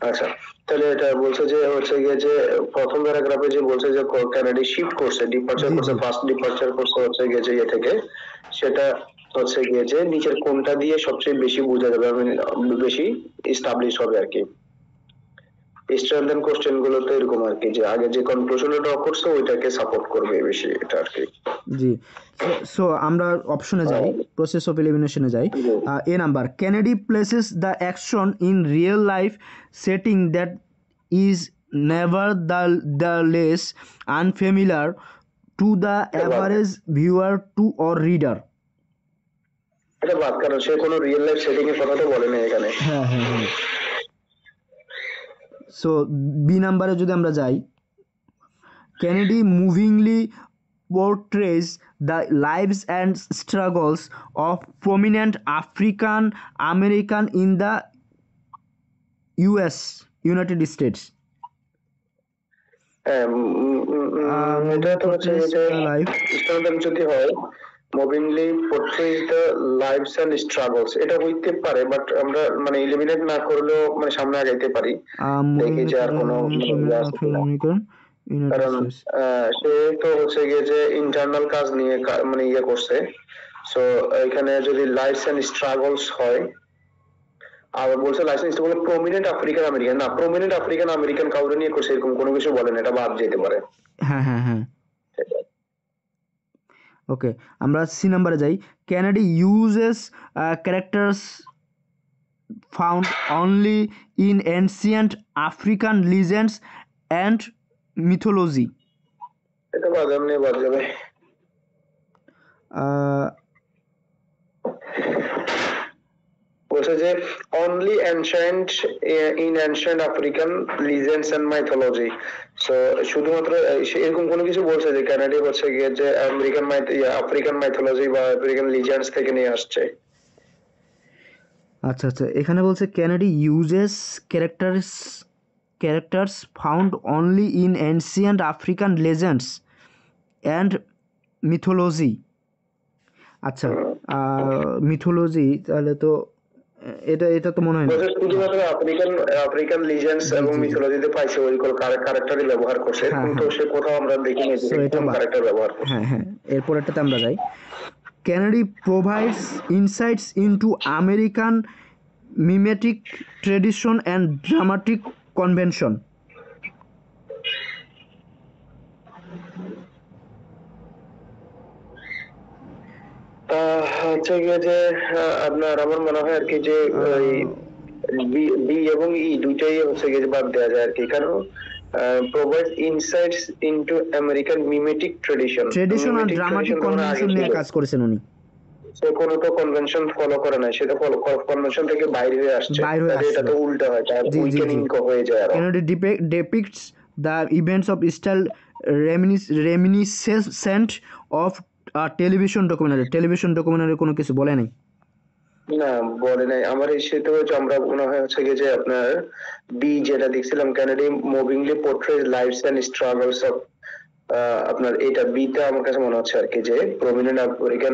আচ্ছা, তাহলে এটা বলছে যে হচ্ছে গিয়ে যে প্রথম প্যারাগ্রাফে যে বলছে যে কেনেডি শিফট করছে, ডিপার্চার করছে, ফার্স্ট ডিপার্চার করছে হচ্ছে গিয়ে যে ইয়ে থেকে, সেটা হচ্ছে গিয়ে যে নিচের কোনটা দিয়ে সবচেয়ে বেশি বোঝা যাবে, বেশি এস্টাবলিশ হবে আর কি। স্ট্রেনথেন কোশ্চেন গুলো তো এরকম আর কি, যে আগে যে কনক্লুশনে ড্র করছে ওইটাকে সাপোর্ট করবে বেশি, এটা আর কি। জি, সো আমরা অপশনে যাই, প্রসেস অফ এলিমিনেশনে যাই। A number, Kennedy places the action in real life setting that is nevertheless unfamiliar to the average viewer to or reader. এটা বাদ, কারণ সে কোনো রিয়েল লাইফ সেটিং এর কথা তো বলে না এখানে। হ্যাঁ। সো বি নাম্বারে যদি আমরা যাই, Kennedy মুভিংলি portrays the lives and struggles of prominent African American in the United States. এটা তো হচ্ছে যে যদি হয় মুভিংলি পোর্ট্রেজ দ্য লাইভস এন্ড স্ট্রাগলস, এটা হইতে পারে, বাট আমরা মানে এলিমিনেট না করলেও মানে সামনে আগাইতে পারি, দেখি যে আর কোনো, কারণ সে তো হচ্ছে গিয়ে যে ইন্টারনাল কাজ নিয়ে মানে ইয়ে করছে। সো এখানে যদি লাইফস এন্ড স্ট্রাগলস হয় আর বলছে লাইসেন্স বলে প্রমিনেন্ট আফ্রিকান আমেরিকান, না প্রমিনেন্ট আফ্রিকান আমেরিকান কাউরে নিয়ে করছে এরকম কোনো কিছু বলেন, এটা বাদ যেতে পারে। হ্যাঁ হ্যাঁ হ্যাঁ ওকে, আমরা সি নাম্বারে যাই। Kennedy uses characters found only in ancient African legends and mythology. এটা বাদ যাবে। বলছে যে only ancient in ancient African legends and mythology, so শুধুমাত্র এরকম কোনো কিছু বলছে যে কানাডি হচ্ছে গিয়ে যে আফ্রিকান মাইথোলজি বা আফ্রিকান লিজেন্ডস থেকে নিয়ে আসছে। আচ্ছা আচ্ছা, এখানে বলছে Kennedy uses characters found only in ancient African legends and mythology. আচ্ছা মিথোলজি, তাহলে তো এটা তো মনে হয় না শুধুমাত্র আফ্রিকান লিজেন্ডস এবং মিথোলজিতে পাইছে ওই ক্যারেক্টারই ব্যবহার করছে, কিন্তু সে কোথাও আমরা দেখিনি যে কোন ক্যারেক্টার ব্যবহার করছে। হ্যাঁ হ্যাঁ, এরপরেরটাতে আমরা যাই। Canary provides insights into American mimetic tradition and dramatic convention. হচ্ছে গিয়ে যে আপনার আমার মনে হয় আর কি যে বি এবং ই দুইটাই হচ্ছে গিয়ে বাদ দেওয়া যায় আর কি, কারণ provides insights into American mimetic tradition and dramatic convention নিয়ে কাজ করেছেন উনি। সে কোনো তো কনভেনশন ফলো করে না, সেটা ফলো কনভেনশন থেকে বাইরে হয়ে আসছে, এটা তো উল্টা হয়, তার উইকেনিং হয়ে যায়। আর Kennedy depicts the events of style reminiscent of television documentary কোনো কিছু বলে নাই? না বলে নাই আমার এই সেটা হচ্ছে আমরা মনে হয় হচ্ছে গিয়ে যে আপনার বি যেটা দেখছিলাম ক্যানাডি মুভিংলি পোর্ট্রেজ লাইফস এন্ড স্ট্রাগলস অফ, আপনার এটা বিটা আমার কাছে মনে হচ্ছে আর কি যে prominent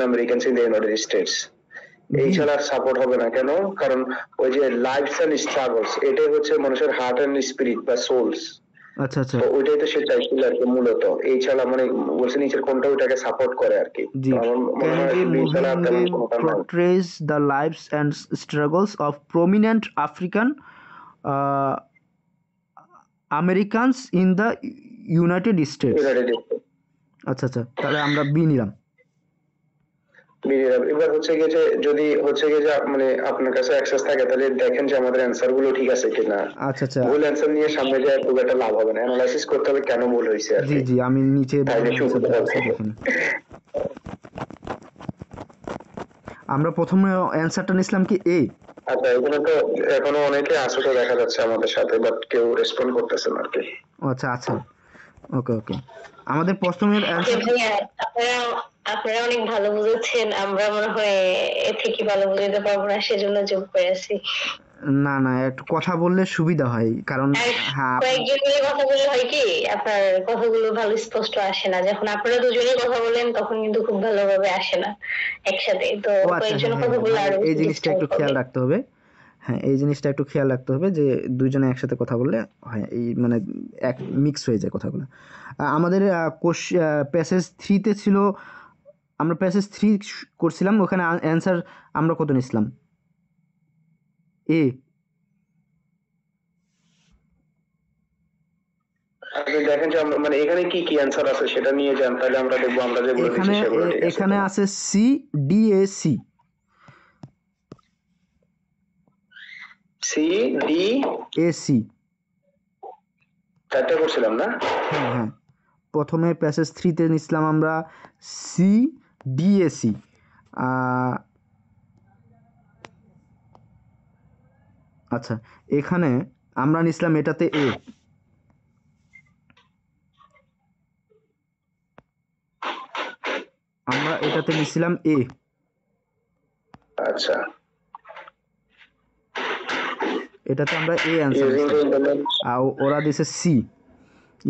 Americans in the United states. এই ছাড়া সাপোর্ট হবে না, কেন? কারণ ওই যে লাইফস এন্ড স্ট্রাগলস এটাই হচ্ছে মানুষের হার্ট এন্ড স্পিরিট বা সোলস। আচ্ছা আচ্ছা, ওইটাই তো সে চাইছিল আর কি মূলত, এই ছাড়া মানে বলছে নিচের কোনটা ওইটাকে সাপোর্ট করে আর কি। portrays the lives and struggles of prominent African Americans in the United States. আচ্ছা আচ্ছা, তাহলে আমরা বি নিলাম। এবার হচ্ছে গিয়ে যে যদি হচ্ছে গিয়ে যে মানে আপনার কাছে অ্যাক্সেস থাকে তাহলে দেখেন যে আমাদের অ্যানসার গুলো ঠিক আছে কিনা। আচ্ছা আচ্ছা, ভুল অ্যানসার নিয়ে সামনে যায় খুব একটা লাভ হবে না, অ্যানালাইসিস করতে হবে কেন ভুল হয়েছে আর জি জি, আমি নিচে আমরা প্রথমে অ্যানসারটা নিছিলাম কি এ। আচ্ছা, এখানে তো এখনো অনেকে আসো তো দেখা যাচ্ছে আমাদের সাথে, বাট কেউ রেসপন্ড করতেছে না আর কি। আচ্ছা আচ্ছা, ওকে ওকে, আমাদের প্রথমের অ্যানসার আপনারা অনেক ভালো বুঝেছেন, আমরা মনে হয় এর থেকে ভালো বুঝাতে পারবো না, সেজন্য যোগ করে আছি। না না, একটু কথা বললে সুবিধা হয়, কারণ হ্যাঁ কয়েকজন মিলে কথা বললে হয় কি আপনার কথাগুলো ভালো স্পষ্ট আসে না, যখন আপনারা দুজনে কথা বলেন তখন কিন্তু খুব ভালোভাবে আসে না একসাথে, তো কয়েকজন কথা বললে আরো এই জিনিসটা একটু খেয়াল রাখতে হবে। হ্যাঁ, এই জিনিসটা একটু খেয়াল রাখতে হবে যে দুইজনে একসাথে কথা বললে হয় এই মানে এক মিক্স হয়ে যায় কথাগুলো। আমাদের প্যাসেজ 3-তে ছিল, আমরা প্যাসেজ 3 করছিলাম, ওখানে অ্যানসার আমরা কত নিছিলাম? এ। আপনি দেখেন যে মানে এখানে কি কি অ্যানসার আছে সেটা নিয়ে যান, তাহলে আমরা দেখব আমরা যেগুলো দিছি সেগুলো ঠিক আছে। এখানে আছে C D A C. C D A C চারটা করছিলাম না? হ্যাঁ হ্যাঁ, প্রথমে প্যাসেজ 3-তে নিছিলাম আমরা সি ডি এ সি। আচ্ছা, এখানে আমরা নিছিলাম এটাতে এ। আমরা এটাতে নিছিলাম এ। আচ্ছা, এটাতে আমরা এ অ্যানসার, আর ওরা দিছে C.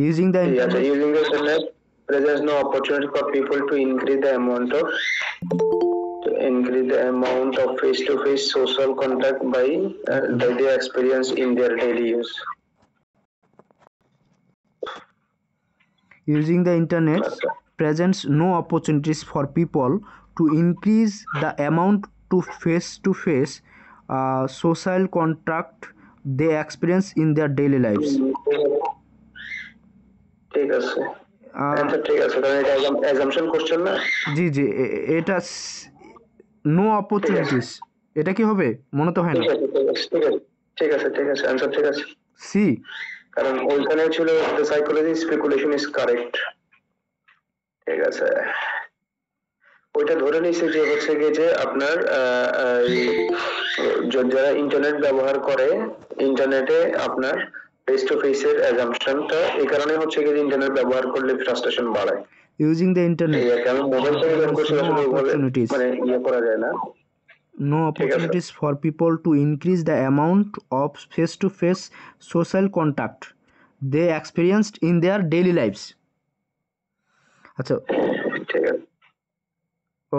Using the internet presents no opportunity for people to increase the amount of face-to-face social contact by their experience in their daily use. Using the internet presents no opportunities for people to increase the amount to face-to-face social contact they experience in their daily lives. ঠিক আছে, answer ঠিক আছে, কারণ এটা assumption question না। জি জি, এটা no opportunities, এটা কি হবে মনে তো হয় না। ঠিক আছে ঠিক আছে, অ্যানসার ঠিক আছে, সি। কারণ ওইখানে ছিল the psychology speculation is correct. ঠিক আছে, ওইটা ধরে নিয়েছে যে হচ্ছে গিয়ে যে আপনার যারা ইন্টারনেট ব্যবহার করে, ইন্টারনেটে আপনার ফেস টু ফেস এর অ্যাজাম্পশনটা এই কারণে হচ্ছে গিয়ে ইন্টারনেট ব্যবহার করলে ফ্রাস্ট্রেশন বাড়ায়। ইউজিং দ্য ইন্টারনেট, আমি মোবাইল থেকে বের করছি, আসলে ওইভাবে মানে ইয়ে করা যায় না। No opportunities for people to increase the amount of face-to-face social contact they experienced in their daily lives. আচ্ছা, ঠিক আছে,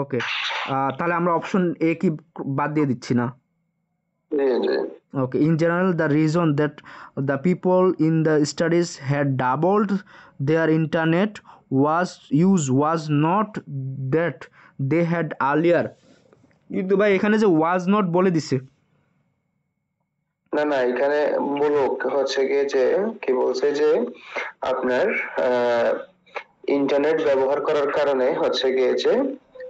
ওকে, তাহলে আমরা অপশন এ কি বাদ দিয়ে দিচ্ছি না? Okay, in general the reason that the people in the studies had doubled their internet was not that they had earlier. কিন্তু ভাই এখানে যে ওয়াজ নট বলে দিছে, না না, এখানে বলো হচ্ছে গিয়ে যে কি বলছে যে আপনার ইন্টারনেট ব্যবহার করার কারণে হচ্ছে গিয়ে যে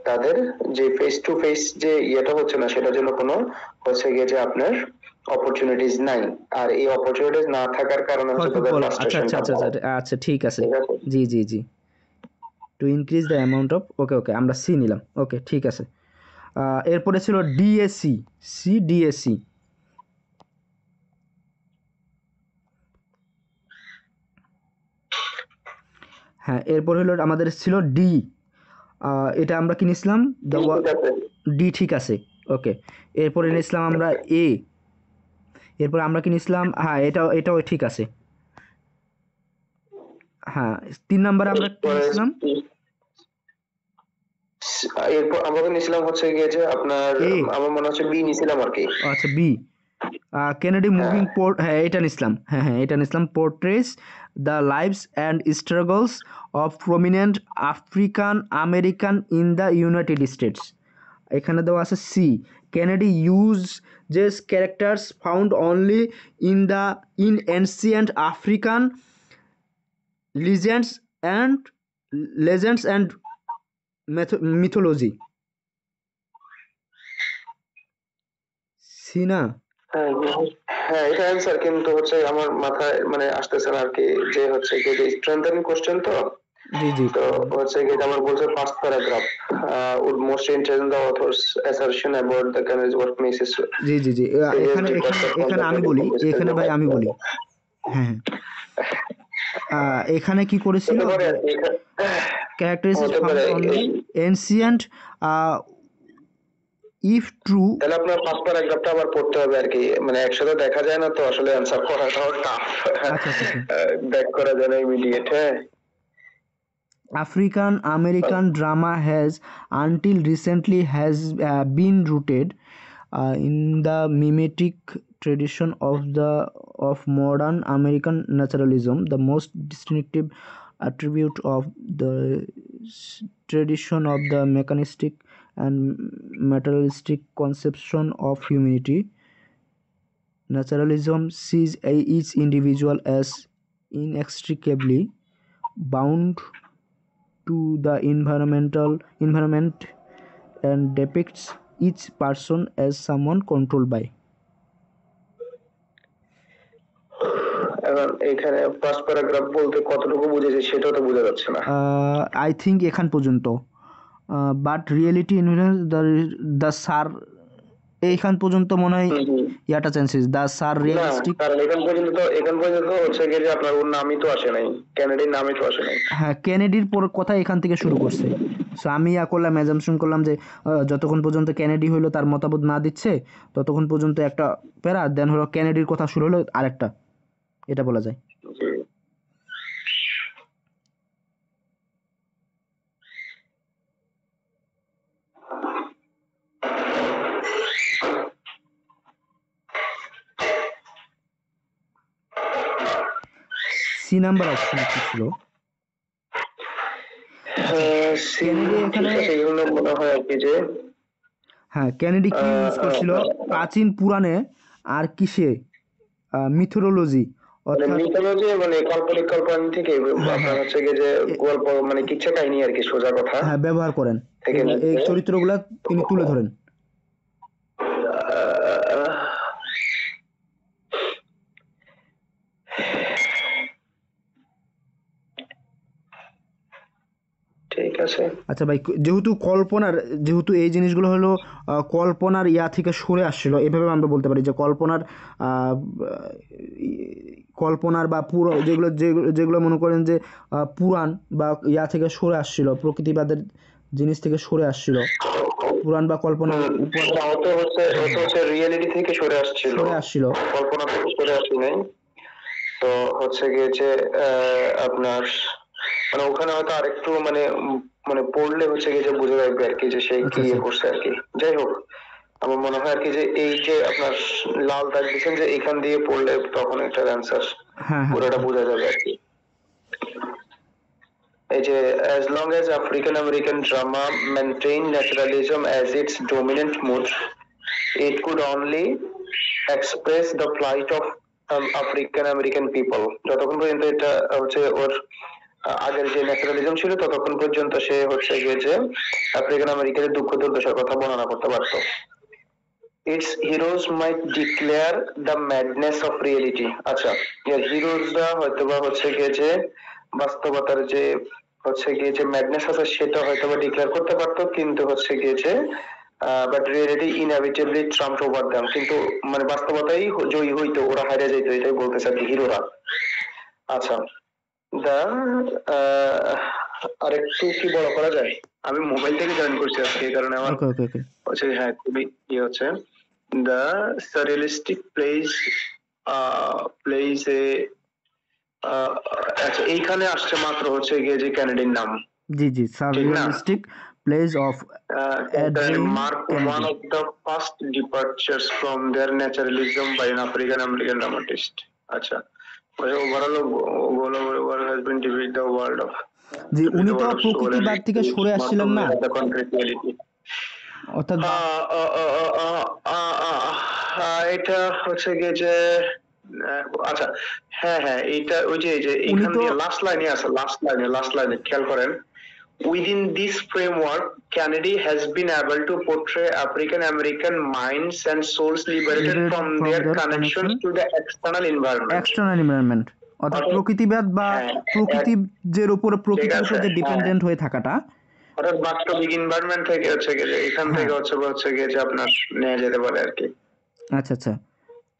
তাদের যে ফেস টু ফেস যে ইয়েটা হচ্ছে না, সেটার জন্য কোনো হচ্ছে গিয়ে যে আপনার অপরচুনিটিস নাই, আর এই অপরচুনিটিস না থাকার কারণে হচ্ছে তাদের ফ্রাস্ট্রেশন। আচ্ছা ঠিক আছে, জি জি জি, to increase the amount of, okay okay, আমরা সি নিলাম, ওকে ঠিক আছে। এরপরে ছিল ডিএসসি, ডিএসসি, হ্যাঁ, এরপর হলো আমাদের ছিল ডি, এটা আমরা কি নিয়েছিলাম, ডি ঠিক আছে, ওকে। এরপরে নিয়েছিলাম আমরা এ, এরপর আমরা কি নিয়েছিলাম, হ্যাঁ এটাও ঠিক আছে, হ্যাঁ 3 নম্বরে আমরা কি নিয়েছিলাম, এরপর আমরা নিয়েছিলাম হচ্ছে গিয়ে যে আপনার, আমার মনে হচ্ছে বি নিয়েছিলাম আর কি। আচ্ছা বি, কেনেডি মুভিং পোর্ট, হ্যাঁ এটা নিয়েছিলাম, হ্যাঁ এটা নিয়েছিলাম, portrays the lives and struggles of prominent African American in the United States. এখানে দেওয়া আছে C, Kennedy uses characters found only in ancient African legends and mythology. C না? হ্যাঁ এটা অ্যান্সার, কিন্তু হচ্ছে আমার মাথায় মানে আসতেছে না আর কি, যে হচ্ছে কি যে স্ট্রেংথেনিং কোশ্চেন তো, জি জি, তো হচ্ছে কি আমার বলছে first paragraph would most interest the author's assertion about the Canada's work makes it. জি জি জি, এখানে আমি বলি, এখানে ভাই আমি বলি, হ্যাঁ এখানে কি করেছিল, characteristics found only ancient if true. তাহলে আপনার ফার্স্ট প্যারাগ্রাফটা আবার পড়তে হবে আর কি, মানে একসাথে দেখা যায় না তো, আসলে অ্যানসার করাটাও টাফ, ব্যাক করা যায় না ইমিডিয়েট। হ্যাঁ, African American drama has until recently has been rooted in the mimetic tradition of modern American naturalism. The most distinctive attribute of the tradition of the mechanistic and materialistic conception of humanity. Naturalism sees each individual as inextricably bound to the environment and depicts each person as someone controlled by. এখন এখানে first paragraph বলতে কতটুকু বুঝেছে সেটা তো বোঝা যাচ্ছে না। আই থিঙ্ক এখান পর্যন্ত, বাট রিয়েলিটি ইনফ্লুয়েন্স দ্য সার, এইখান পর্যন্ত মনে হয় ইয়াটা চেঞ্জেস দ্য সার রিয়েলিস্টিক, কারণ এখান পর্যন্ত হচ্ছে কি যে আপনার ওর নামই তো আসে নাই, কেনেডির নামই তো আসে নাই। হ্যাঁ, কেনেডির পর কথা এখান থেকে শুরু করছে, সো আমি করলাম অ্যাজাম্পশন করলাম যে যতক্ষণ পর্যন্ত কেনেডি হলো তার মতামত না দিচ্ছে ততক্ষণ পর্যন্ত একটা প্যারা, দেন হলো কেনেডির কথা শুরু হলো আরেকটা, এটা বলা যায়। সি নাম্বার অপশন কি ছিল? কেনেডি এখানে মনে হয় আর কি যে হ্যাঁ ক্যানেডি কি ইউজ করছিল প্রাচীন পুরাণে আর কিসে মিথোলজি মানে অর্থাৎ মিথোলজি মানে কাল্পনিক কল্পনা থেকে হ্যাঁ আপনার হ্যাঁ হচ্ছে গিয়ে যে গল্প মানে কিচ্ছা কাহিনী আর কি, সোজা কথা হ্যাঁ ব্যবহার করেন, থেকে এই নিচ্ছে। চরিত্রগুলা তিনি তুলে ধরেন। আহ, ঠিক আছে। আচ্ছা ভাই, যেহেতু এই জিনিসগুলো হলো কল্পনার থেকে সরে আসছিল, এভাবে আমরা বলতে পারি যে কল্পনার বা যেগুলো যেগুলো যেগুলো মনে করেন যে পুরাণ বা থেকে সরে আসছিল, প্রকৃতিবাদের জিনিস থেকে সরে আসছিল, পুরাণ বা কল্পনার উপর ও তো হচ্ছে রিয়েলিটি থেকে সরে আসছিল, কল্পনা থেকে সরে আসি নাই। তো হচ্ছে গিয়ে যে আপনার মানে ওখানে হয়তো আরেকটু মানে মানে পড়লে হচ্ছে গিয়ে যে বোঝা যাবে আর কি যে সে আচ্ছা কি আচ্ছা করছে আর কি। যাই হোক, আমার মনে হয় আর কি যে এই যে আপনার লাল দাগ দিচ্ছেন যে এখান দিয়ে পড়লে তখন এটার অ্যান্সার হ্যাঁ হ্যাঁ পুরোটা বোঝা যাবে আর কি। এই যে as long as African American drama maintained naturalism as its dominant mood, it could only express the plight of African American people. যতক্ষণ পর্যন্ত এটা হচ্ছে ওর আগের যে ন্যাচারালিজম ছিল ততক্ষণ পর্যন্ত সে হচ্ছে গিয়ে যে আফ্রিকান আমেরিকানের দুঃখ দুর্দশার কথা বর্ণনা করতে পারতো। Its heroes might declare the madness of reality. আচ্ছা, এর হিরোজরা হয়তোবা হচ্ছে গিয়ে যে বাস্তবতার যে হচ্ছে গিয়ে যে ম্যাডনেস আছে সেটা হয়তোবা ডিক্লেয়ার করতে পারতো, কিন্তু হচ্ছে গিয়ে যে but reality inevitably Trump over them, কিন্তু মানে বাস্তবতাই জয়ী হইতো, ওরা হারিয়ে যেত, এটাই বলতেছে আর কি হিরোরা। আচ্ছা, দা আরেকটু কি বড় করা যায়? আমি মোবাইল থেকে জয়েন করছি আজকে, এই কারণে আমার ওকে ওকে ওকে হচ্ছে হ্যাঁ খুবই ইয়ে হচ্ছে। দ্য সারিয়ালিস্টিক প্লেস এ আচ্ছা এইখানে আসছে মাত্র হচ্ছে গিয়ে যে ক্যানেডির নাম, জি জি ঠিক না? Surrealistic plays of Adrienne mark one Kennedy. of the first departures from their naturalism by an African American dramatist. আচ্ছা, overall has been defeat the world of জি উনি তো soul and প্রকৃতিবাদ থেকে its সরে আসছিলেন না, the concrete reality. অর্থাৎ এটা হচ্ছে গিয়ে যে আচ্ছা হ্যাঁ হ্যাঁ এটা ওই যে উনি এখান তো দিয়ে লাস্ট লাইনে খেয়াল করেন, within this framework Kennedy has been able to portray African American minds and souls liberated from their connection to the external environment. অর্থাৎ প্রকৃতিবাদ বা প্রকৃতির উপর যে ডিপেন্ডেন্ট হয়ে থাকাটা, অর্থাৎ বাস্তবিক এনভায়রনমেন্ট থেকে হচ্ছে গিয়ে এখান থেকে হচ্ছে গিয়ে যে আপনার নেওয়া যেতে পারে আর কি। আচ্ছা আচ্ছা,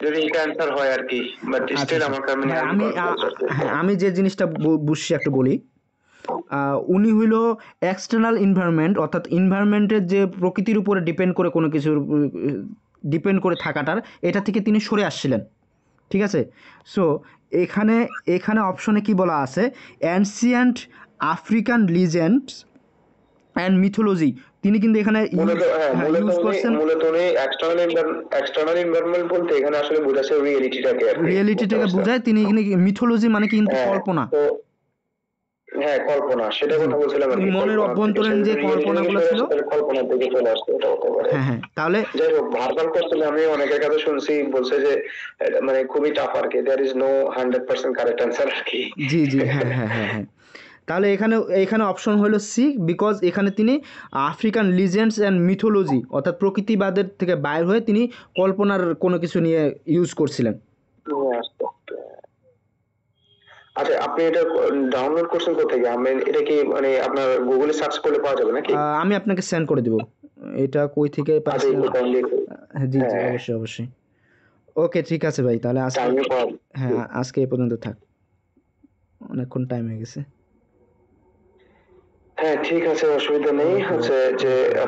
যদি এটা অ্যান্সার হয় আর কি, বাট স্টিল আমাকে আমি যে জিনিসটা বুঝছি একটু বলি। উনি হইল এক্সটার্নাল এনভায়রনমেন্ট, অর্থাৎ এনভায়রনমেন্টের যে প্রকৃতির উপরে ডিপেন্ড করে কোনো কিছুর ডিপেন্ড করে থাকাটার, এটা থেকে তিনি সরে আসছিলেন, ঠিক আছে? সো এখানে অপশনে কি বলা আছে, ancient African legends and mythology, তিনি কিন্তু এখানে ইউজ করছেন। মূলত উনি এক্সটার্নাল এনভায়রনমেন্ট বলতে এখানে আসলে বোঝাচ্ছে রিয়েলিটিটাকে বোঝায়। তিনি এখানে মিথোলজি মানে কিন্তু কল্পনা, হ্যাঁ কল্পনা, সেটা কথা বলছিলাম আর কি, মনের অভ্যন্তরীণ যে কল্পনাগুলো ছিল কল্পনার দিকে চলে আসছে, এটা হতে পারে। হ্যাঁ তাহলে যাই হোক, ভার্বাল কোশ্চেন আমি অনেকের কাছে শুনছি বলছে যে মানে খুবই টাফ আর কি, there is no 100% correct answer আর কি। জি হ্যাঁ তাহলে এখানে অপশন হলো সি, বিকজ এখানে তিনি আফ্রিকান লিজেন্ডস অ্যান্ড মিথোলজি অর্থাৎ প্রকৃতিবাদের থেকে বাইর হয়ে তিনি কল্পনার কোনো কিছু নিয়ে ইউজ করছিলেন। আচ্ছা, আপনি এটা ডাউনলোড করছেন কোথা থেকে? আমি এটা কি মানে আপনার গুগলে সার্চ করলে পাওয়া যাবে নাকি? আমি আপনাকে সেন্ড করে দেব, এটা কই থেকে পাচ্ছি। জি অবশ্যই। ওকে ঠিক আছে ভাই, তাহলে আজকে এই পর্যন্ত থাক, অনেকক্ষণ টাইম হয়ে গেছে। হ্যাঁ ঠিক আছে, অসুবিধা নেই। হচ্ছে যে